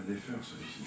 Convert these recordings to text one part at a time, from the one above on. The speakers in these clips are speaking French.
les faire, ça, ici.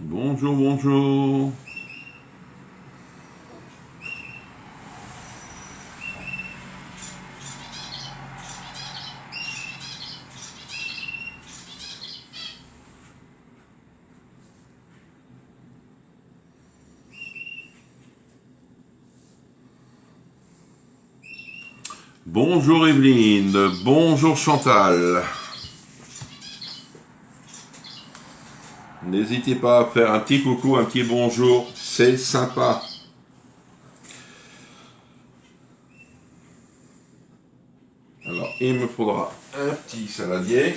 Bonjour, bonjour. Bonjour Evelyne, bonjour Chantal. N'hésitez pas à faire un petit coucou, un petit bonjour, c'est sympa. Alors, il me faudra un petit saladier.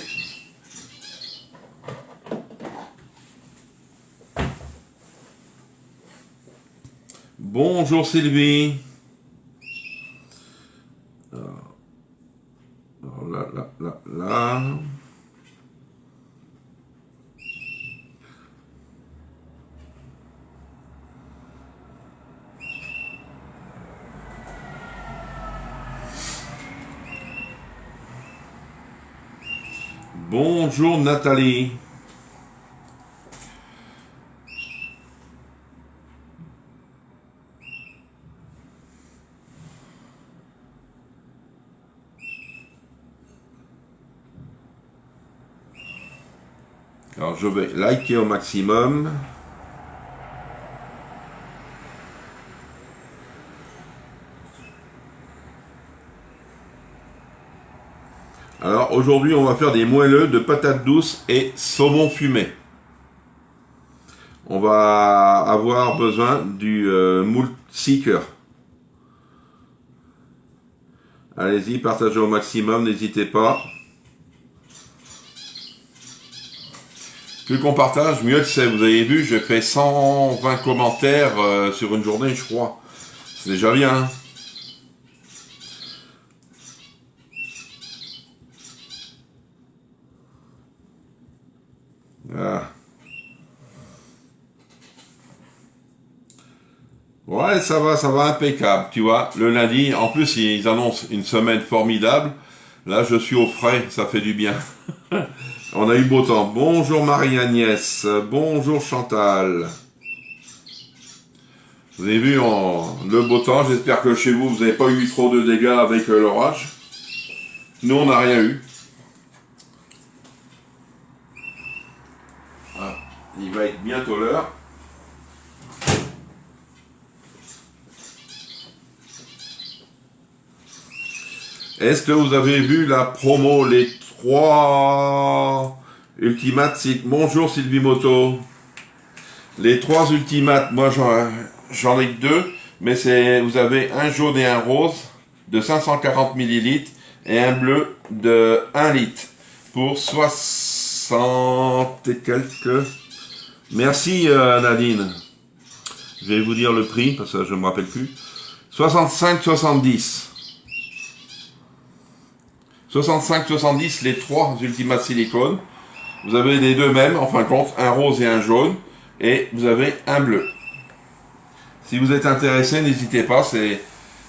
Bonjour Sylvie. Alors là. Bonjour Nathalie. Alors je vais liker au maximum. Alors aujourd'hui on va faire des moelleux de patates douces et saumon fumé. On va avoir besoin du moule seeker. Allez-y, partagez au maximum, n'hésitez pas. Plus qu'on partage, mieux c'est. Vous avez vu, j'ai fait 120 commentaires sur une journée, je crois. C'est déjà bien. Ah. Ouais, ça va impeccable, tu vois. Le lundi, en plus, ils annoncent une semaine formidable. Là, je suis au frais, ça fait du bien. On a eu beau temps. Bonjour Marie-Agnès, bonjour Chantal. Vous avez vu le beau temps, j'espère que chez vous, vous n'avez pas eu trop de dégâts avec l'orage. Nous, on n'a rien eu. Ah, il va être bientôt l'heure. Est-ce que vous avez vu la promo, les 3 ultimates? Bonjour Sylvie Moto. Les 3 ultimates, moi j'en ai que 2, mais vous avez un jaune et un rose de 540 ml et un bleu de 1 litre pour 60 et quelques. Merci Nadine. Je vais vous dire le prix parce que je ne me rappelle plus. 65,70. 65,70 les 3 ultimates silicone. Vous avez les deux mêmes, en fin de compte, un rose et un jaune, et vous avez un bleu. Si vous êtes intéressé, n'hésitez pas, c'est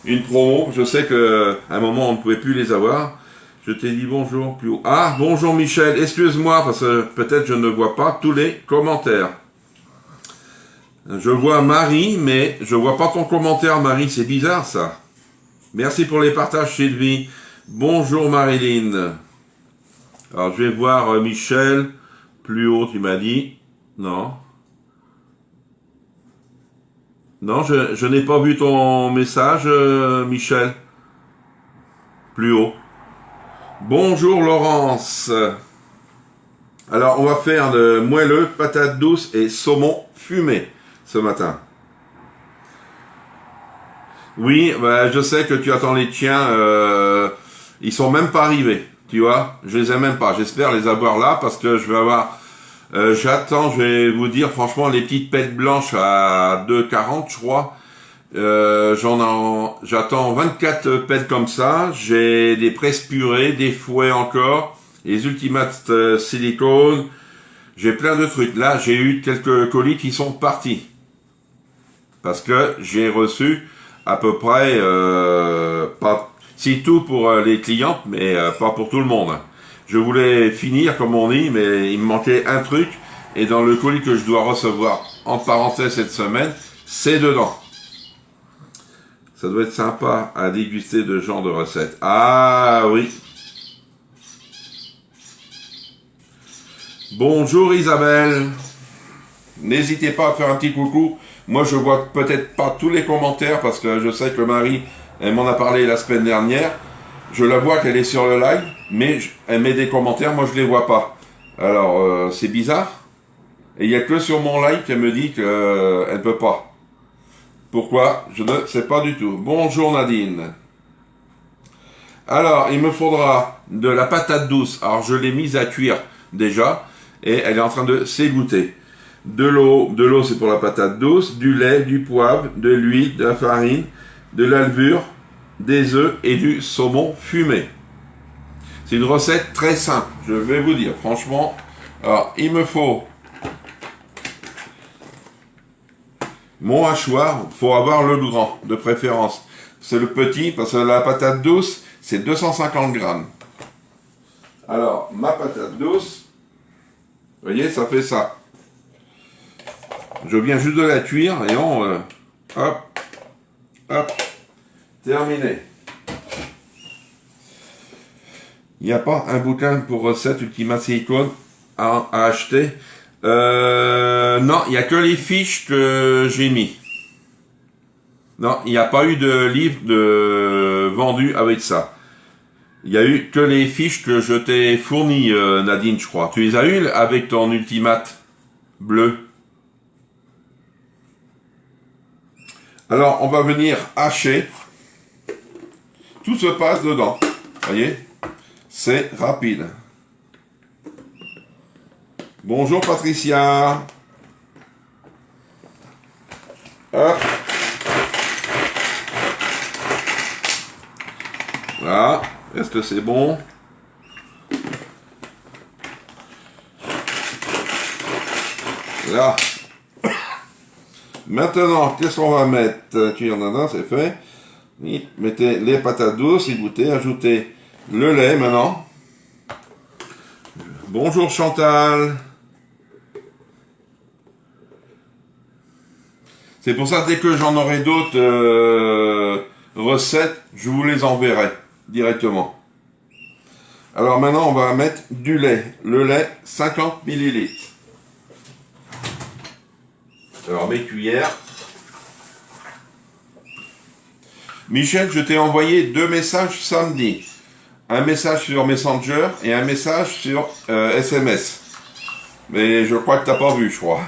une promo. Je sais qu'à un moment, on ne pouvait plus les avoir. Je t'ai dit bonjour plus haut. Ah, bonjour Michel, excuse-moi, parce que peut-être je ne vois pas tous les commentaires. Je vois Marie, mais je vois pas ton commentaire, Marie, c'est bizarre ça. Merci pour les partages, Sylvie. Bonjour Marilyn. Alors je vais voir Michel, plus haut, tu m'as dit. Non. Non, je n'ai pas vu ton message, Michel. Plus haut. Bonjour Laurence. Alors on va faire de moelleux, patates douces et saumon fumé ce matin. Oui, bah, je sais que tu attends les tiens, ils sont même pas arrivés, tu vois, je les ai même pas, j'espère les avoir là parce que je vais avoir, j'attends, je vais vous dire franchement les petites pêtes blanches à 2,40 je crois, j'attends 24 pêtes comme ça, j'ai des presses purées, des fouets encore, les ultimates silicone, j'ai plein de trucs, là j'ai eu quelques colis qui sont partis, parce que j'ai reçu à peu près, pas si tout pour les clientes, mais pas pour tout le monde. Je voulais finir, comme on dit, mais il me manquait un truc, et dans le colis que je dois recevoir, en parenthèse cette semaine, c'est dedans. Ça doit être sympa à déguster de ce genre de recettes. Ah oui. Bonjour Isabelle. N'hésitez pas à faire un petit coucou. Moi, je vois peut-être pas tous les commentaires parce que je sais que Marie, elle m'en a parlé la semaine dernière. Je la vois qu'elle est sur le live, mais elle met des commentaires, moi je les vois pas. Alors, c'est bizarre. Et il n'y a que sur mon live qu'elle me dit qu'elle ne peut pas. Pourquoi? Je ne sais pas du tout. Bonjour Nadine. Alors, il me faudra de la patate douce. Alors, je l'ai mise à cuire déjà et elle est en train de s'égoutter. De l'eau c'est pour la patate douce, du lait, du poivre, de l'huile, de la farine, de la levure, des œufs et du saumon fumé. C'est une recette très simple, je vais vous dire, franchement. Alors, il me faut mon hachoir, il faut avoir le grand, de préférence. C'est le petit, parce que la patate douce, c'est 250 grammes. Alors, ma patate douce, vous voyez, ça fait ça. Je viens juste de la cuire et hop, hop, terminé. Il n'y a pas un bouquin pour recette Ultimate Silicone à acheter. Non, il n'y a que les fiches que j'ai mis. Non, il n'y a pas eu de livre vendu avec ça. Il n'y a eu que les fiches que je t'ai fournies, Nadine, je crois. Tu les as eues avec ton Ultimate bleu? Alors, on va venir hacher. Tout se passe dedans. Voyez? C'est rapide. Bonjour Patricia. Hop. Voilà. Est-ce que c'est bon? Là. Maintenant, qu'est-ce qu'on va mettre? Cuire nana, c'est fait. Mettez les patates douces, égouttez, ajoutez le lait maintenant. Bonjour Chantal. C'est pour ça, dès que j'en aurai d'autres recettes, je vous les enverrai directement. Alors maintenant, on va mettre du lait. Le lait, 50 ml. Alors mes cuillères. Michel, je t'ai envoyé 2 messages samedi. Un message sur Messenger et un message sur SMS. Mais je crois que tu n'as pas vu, je crois.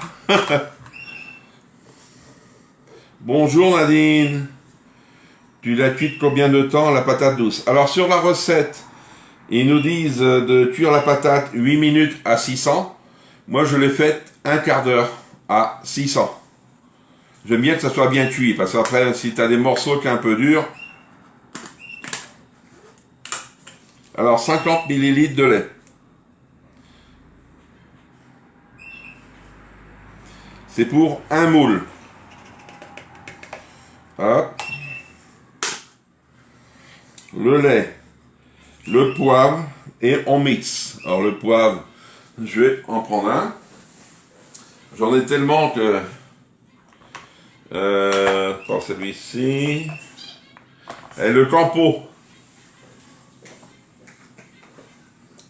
Bonjour Nadine. Tu la cuis combien de temps la patate douce? Alors sur la recette, ils nous disent de cuire la patate 8 minutes à 600. Moi je l'ai faite un quart d'heure à 600. J'aime bien que ça soit bien cuit, parce qu'après, si tu as des morceaux qui sont un peu durs. Alors, 50 ml de lait. C'est pour un moule. Hop. Le lait, le poivre et on mixe. Alors le poivre, je vais en prendre un. J'en ai tellement que... pour celui-ci... Et le campo.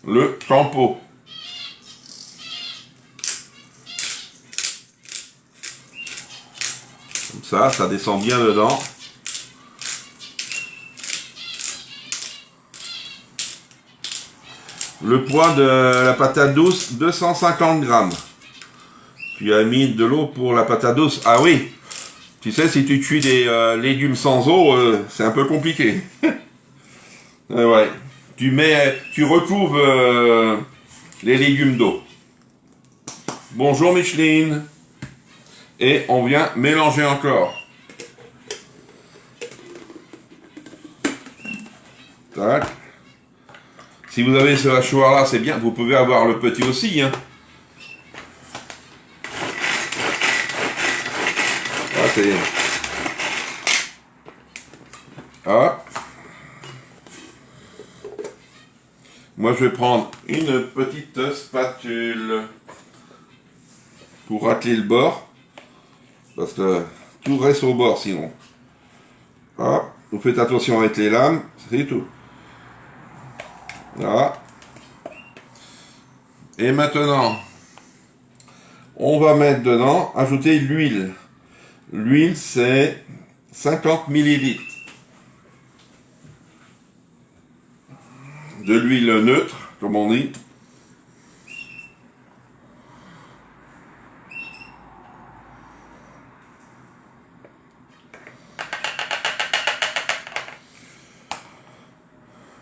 Le campo. Comme ça descend bien dedans. Le poids de la patate douce, 250 grammes. Tu as mis de l'eau pour la patate douce. Ah oui, tu sais, si tu cuis des légumes sans eau, c'est un peu compliqué. Ouais. Tu recouvres les légumes d'eau. Bonjour Micheline. Et on vient mélanger encore. Tac. Si vous avez ce hachoir là, c'est bien. Vous pouvez avoir le petit aussi. Hein. Ah, c'est... Ah. Moi, je vais prendre une petite spatule pour racler le bord. Parce que tout reste au bord sinon. Hop. Vous faites attention avec les lames. C'est tout. Voilà. Et maintenant, on va mettre dedans, ajouter l'huile. L'huile, c'est 50 millilitres. De l'huile neutre, comme on dit.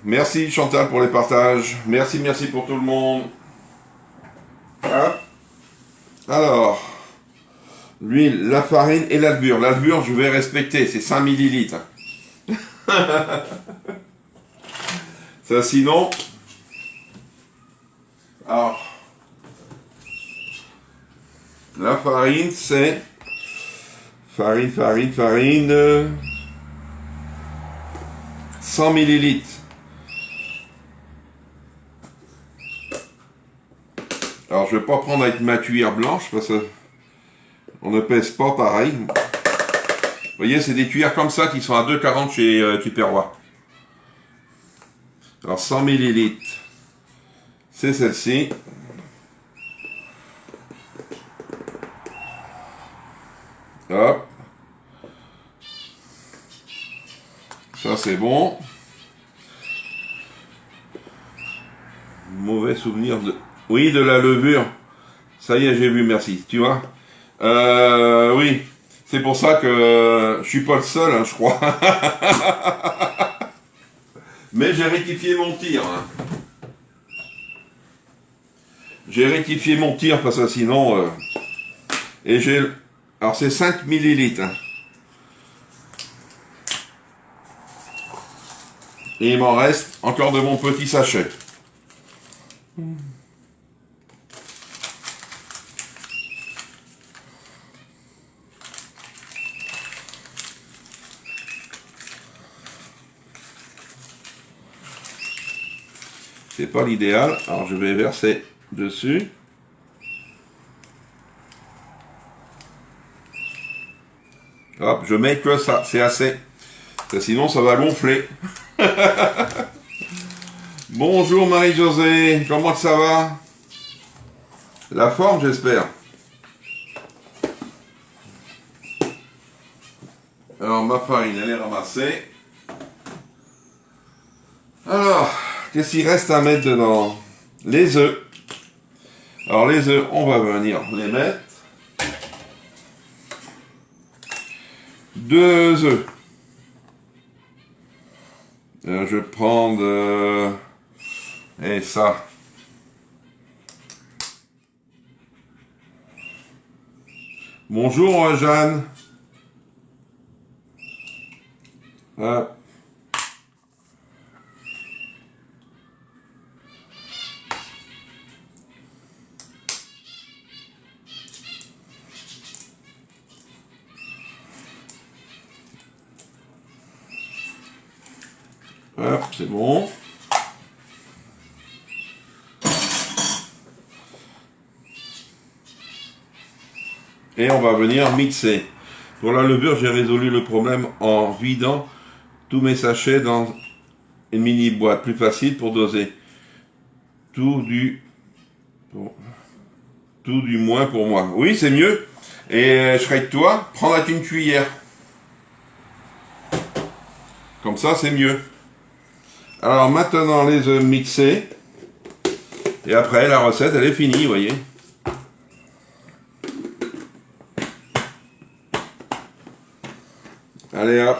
Merci Chantal pour les partages. Merci pour tout le monde. Hop. Alors, l'huile, la farine et la levure. La levure, je vais respecter, c'est 5 millilitres. Ça, sinon... Alors, la farine, c'est... Farine... 100 millilitres. Alors, je ne vais pas prendre avec ma cuillère blanche parce que on ne pèse pas pareil. Vous voyez, c'est des cuillères comme ça qui sont à 2,40 chez Tupperware. Alors, 100 millilitres, c'est celle-ci. Hop. Ça, c'est bon. Mauvais souvenir de... Oui, de la levure. Ça y est, j'ai vu, merci. Tu vois oui. C'est pour ça que je suis pas le seul, hein, je crois. Mais j'ai rectifié mon tir. Hein. J'ai rectifié mon tir parce que sinon... Et j'ai... Alors c'est 5 millilitres. Hein. Et il m'en reste encore de mon petit sachet. C'est pas l'idéal, alors je vais verser dessus. Hop, je mets que ça, c'est assez. Parce que sinon ça va gonfler. Bonjour Marie-Josée, comment ça va? La forme, j'espère. Alors ma farine, elle est ramassée. Alors, qu'est-ce qu'il reste à mettre dedans? Les œufs. Alors les œufs, on va venir les mettre. 2 œufs. Je vais prendre... et ça. Bonjour Jeanne. Hop. Hop, c'est bon. Et on va venir mixer. Pour la levure, j'ai résolu le problème en vidant tous mes sachets dans une mini boîte. Plus facile pour doser. Tout du moins pour moi. Oui, c'est mieux. Et je serais de toi, prends avec une cuillère. Comme ça, c'est mieux. Alors maintenant, les œufs mixés. Et après, la recette, elle est finie, vous voyez. Allez, hop.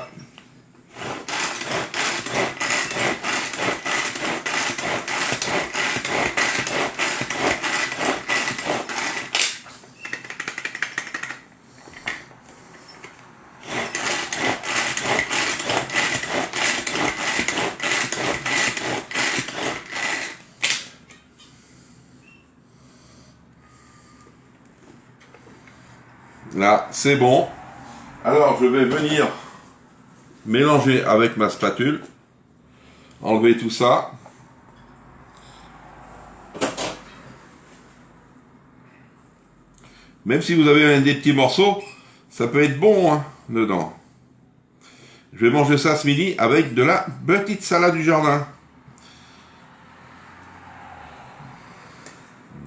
Là, c'est bon. Alors, je vais venir mélanger avec ma spatule. Enlever tout ça. Même si vous avez des petits morceaux, ça peut être bon hein, dedans. Je vais manger ça ce midi avec de la petite salade du jardin.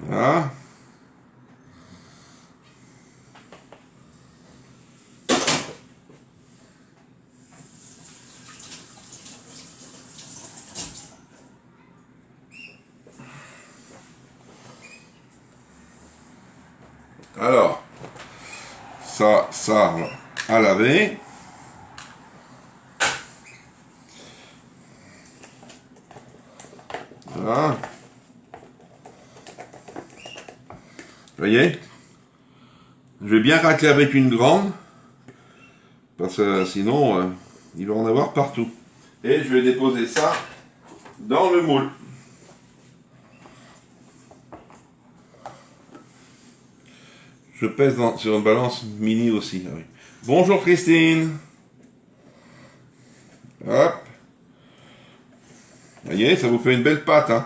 Voilà. Alors, ça à laver. Voilà. Vous voyez? Je vais bien racler avec une grande, parce que sinon, il va en avoir partout. Et je vais déposer ça dans le moule. Je pèse sur une balance mini aussi. Ah oui. Bonjour Christine. Hop. Vous voyez, ça vous fait une belle pâte. Hein.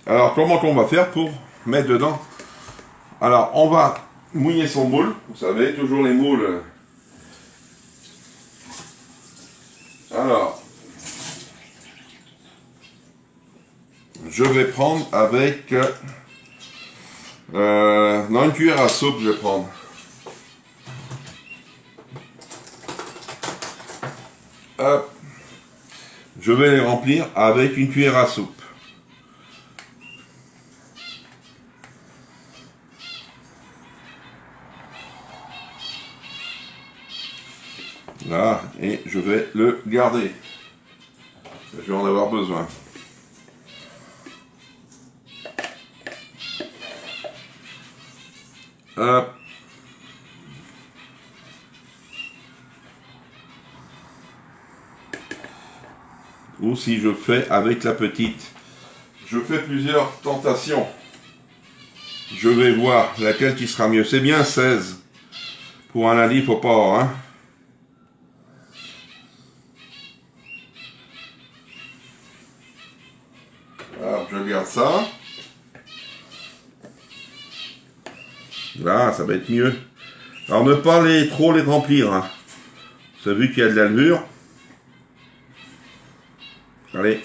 Alors, comment on va faire pour mettre dedans? Alors, on va mouiller son moule. Vous savez, toujours les moules. Alors, je vais prendre avec... non, une cuillère à soupe, je vais prendre. Hop. Je vais les remplir avec une cuillère à soupe. Là, et je vais le garder. Je vais en avoir besoin. Hop. Ou si je fais avec la petite. Je fais plusieurs tentations. Je vais voir laquelle qui sera mieux. C'est bien 16. Pour un lundi, il ne faut pas, hein. Alors, je garde ça. Là, ça va être mieux. Alors, ne pas trop les remplir. Hein. Vous avez vu qu'il y a de la levure. Allez.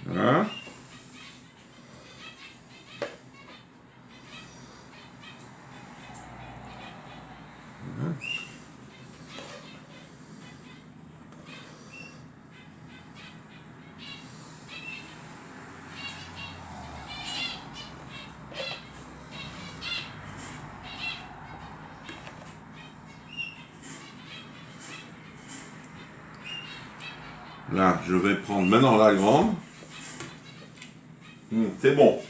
Voilà. Là, je vais prendre maintenant la grande. C'est bon.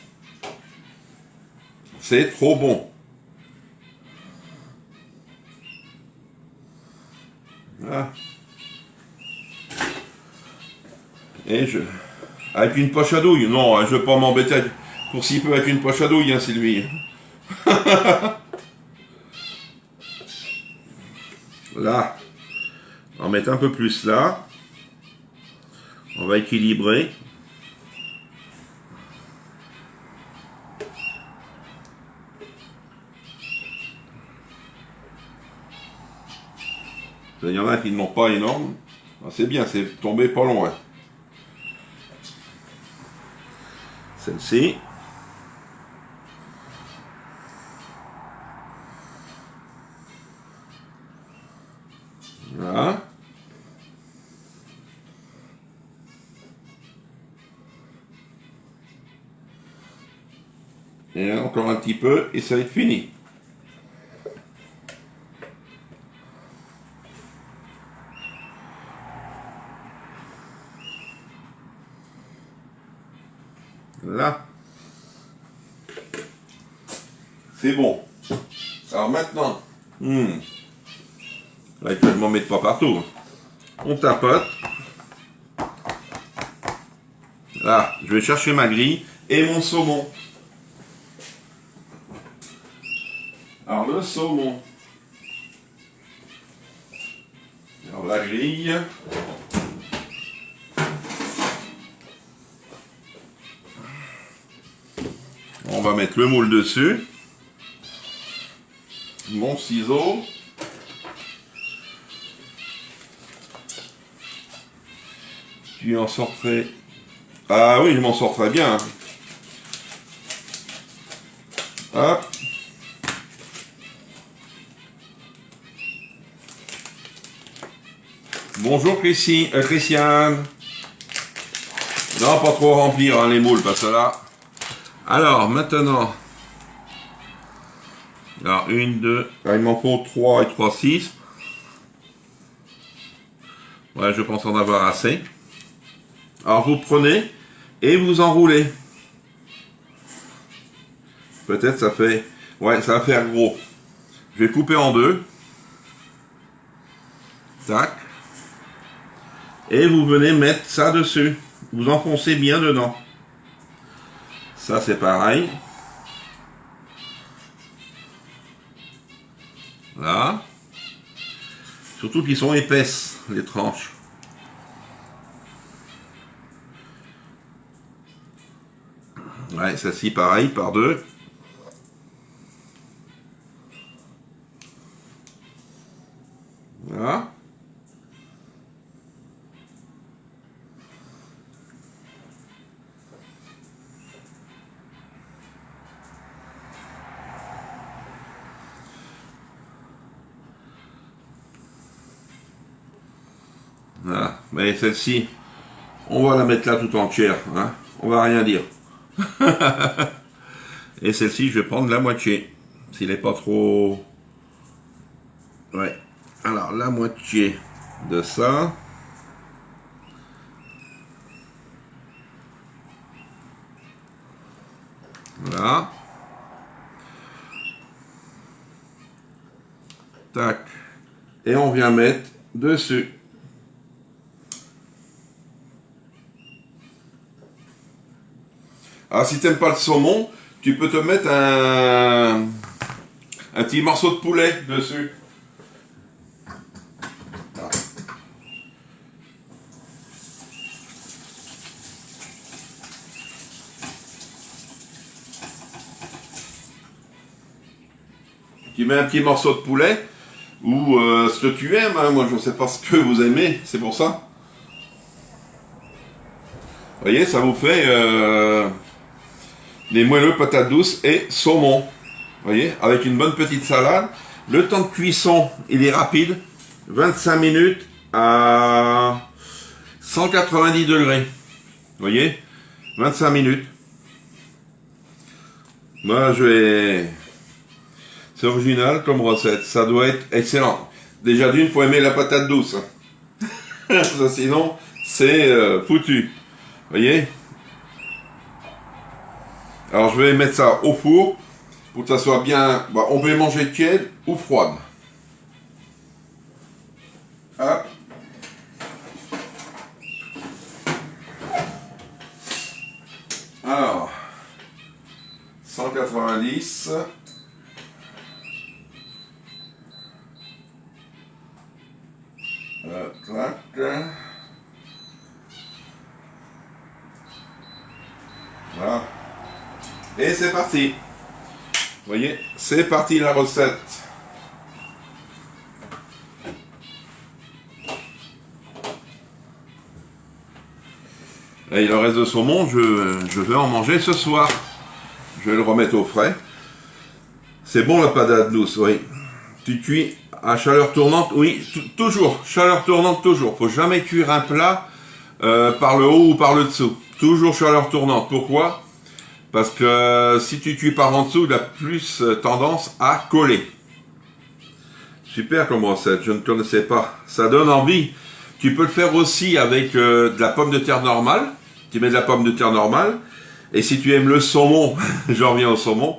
C'est trop bon. Voilà. Et je... Avec une poche à douille. Non, je ne vais pas m'embêter pour si peu avec une poche à douille, hein, Sylvie. Là, on va mettre un peu plus là. On va équilibrer. Il y en a qui n'ont pas énorme. C'est bien, c'est tombé pas loin. Celle-ci. Voilà. Et encore un petit peu et ça va être fini. Là. C'est bon. Alors maintenant, là, il peut m'en mettre pas partout. On tapote. Là, je vais chercher ma grille et mon saumon. Alors le saumon. Alors la grille. On va mettre le moule dessus. Mon ciseau. Tu en sortirais. Ah oui, je m'en sors très bien. Hop. Bonjour Christiane. Non, pas trop remplir hein, les moules, parce que là. Alors, maintenant. Alors, 1, 2. Il m'en faut 3 et 3, 6. Ouais, je pense en avoir assez. Alors, vous prenez et vous enroulez. Peut-être ça fait... Ouais, ça va faire gros. Je vais couper en deux. Tac. Et vous venez mettre ça dessus. Vous enfoncez bien dedans. Ça, c'est pareil. Là. Surtout qu'ils sont épaisses, les tranches. Ouais, celle-ci, pareil, par deux. Voilà. Voilà. Mais celle-ci, on va la mettre là tout entière. Hein. On va rien dire. Et celle-ci, je vais prendre la moitié. S'il n'est pas trop... Ouais. Alors, la moitié de ça. Voilà. Tac. Et on vient mettre dessus. Alors, si tu n'aimes pas le saumon, tu peux te mettre un petit morceau de poulet dessus. Tu mets un petit morceau de poulet, ou ce que tu aimes, hein. Moi je ne sais pas ce que vous aimez, c'est pour ça. Vous voyez, ça vous fait les moelleux, patates douces et saumon. Vous voyez, avec une bonne petite salade. Le temps de cuisson, il est rapide. 25 minutes à 190 degrés. Vous voyez, 25 minutes. Moi, je vais... C'est original comme recette. Ça doit être excellent. Déjà d'une, il faut aimer la patate douce. Ça, sinon, c'est foutu. Vous voyez? Alors, je vais mettre ça au four pour que ça soit bien... Bah, on peut les manger tiède ou froide. Hop. Alors, 190. Voilà. Et c'est parti. Vous voyez, c'est parti la recette. Et le reste de saumon, je vais en manger ce soir. Je vais le remettre au frais. C'est bon la patate douce, oui. Tu cuis à chaleur tournante, oui, toujours. Chaleur tournante, toujours. Faut jamais cuire un plat par le haut ou par le dessous. Toujours chaleur tournante. Pourquoi? Parce que si tu cuis par en dessous, il a plus tendance à coller. Super comme recette, je ne connaissais pas. Ça donne envie. Tu peux le faire aussi avec de la pomme de terre normale. Tu mets de la pomme de terre normale. Et si tu aimes le saumon, j'en reviens au saumon,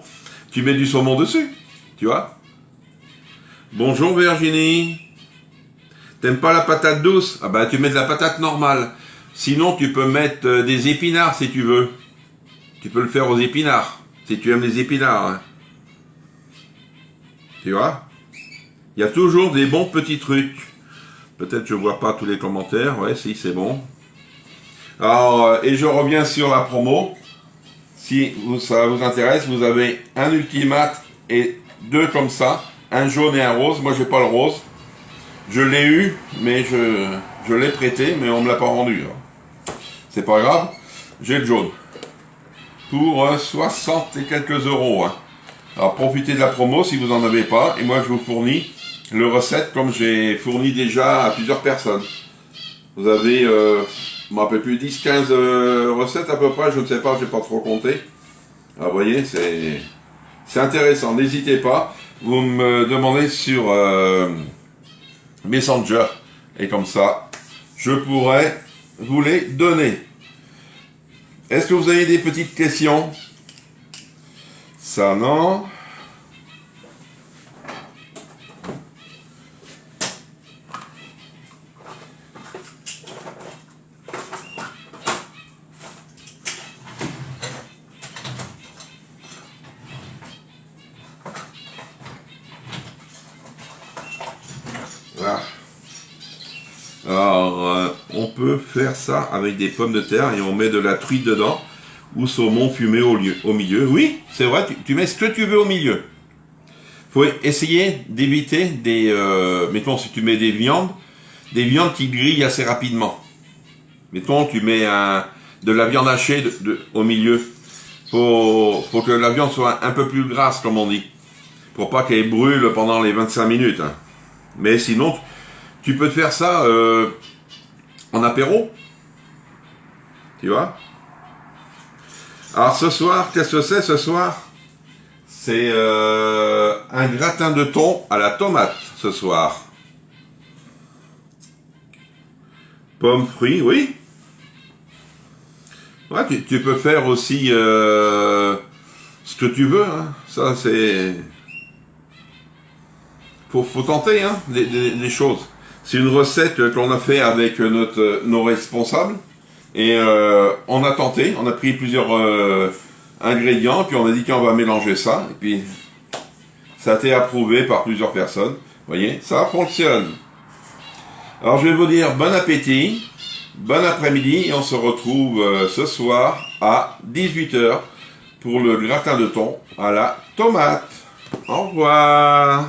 tu mets du saumon dessus. Tu vois? Bonjour Virginie. T'aimes pas la patate douce? Ah ben tu mets de la patate normale. Sinon tu peux mettre des épinards si tu veux. Tu peux le faire aux épinards. Si tu aimes les épinards. Hein. Tu vois? Il y a toujours des bons petits trucs. Peut-être je vois pas tous les commentaires. Ouais, si, c'est bon. Alors, et je reviens sur la promo. Si ça vous intéresse, vous avez un Ultimate et deux comme ça. Un jaune et un rose. Moi, j'ai pas le rose. Je l'ai eu, mais je l'ai prêté, mais on me l'a pas rendu. C'est pas grave. J'ai le jaune. Pour 60 et quelques euros. Hein. Alors, profitez de la promo si vous n'en avez pas. Et moi, je vous fournis le recette comme j'ai fourni déjà à plusieurs personnes. Vous avez, je ne me rappelle plus, 10-15 recettes à peu près, je ne sais pas, je n'ai pas trop compté. Alors vous voyez, c'est intéressant, n'hésitez pas. Vous me demandez sur Messenger, et comme ça, je pourrai vous les donner. Est-ce que vous avez des petites questions? Ça, non. Voilà. Alors, on peut faire ça avec des pommes de terre et on met de la truite dedans ou saumon fumé au milieu. Oui, c'est vrai, tu mets ce que tu veux au milieu. Faut essayer d'éviter des... mettons, si tu mets des viandes qui grillent assez rapidement. Mettons, tu mets de la viande hachée au milieu. Faut que la viande soit un peu plus grasse, comme on dit. Pour pas qu'elle brûle pendant les 25 minutes. Hein. Mais sinon, tu peux te faire ça en apéro. Tu vois? Alors ce soir, qu'est-ce que c'est ce soir? C'est un gratin de thon à la tomate ce soir. Pommes, fruits, oui. Ouais, tu peux faire aussi ce que tu veux. Hein. Ça, c'est... Faut tenter hein, des choses. C'est une recette qu'on a fait avec nos responsables. Et on a tenté, on a pris plusieurs ingrédients, puis on a dit qu'on va mélanger ça. Et puis, ça a été approuvé par plusieurs personnes. Vous voyez, ça fonctionne. Alors, je vais vous dire bon appétit, bon après-midi, et on se retrouve ce soir à 18 h pour le gratin de thon à la tomate. Au revoir.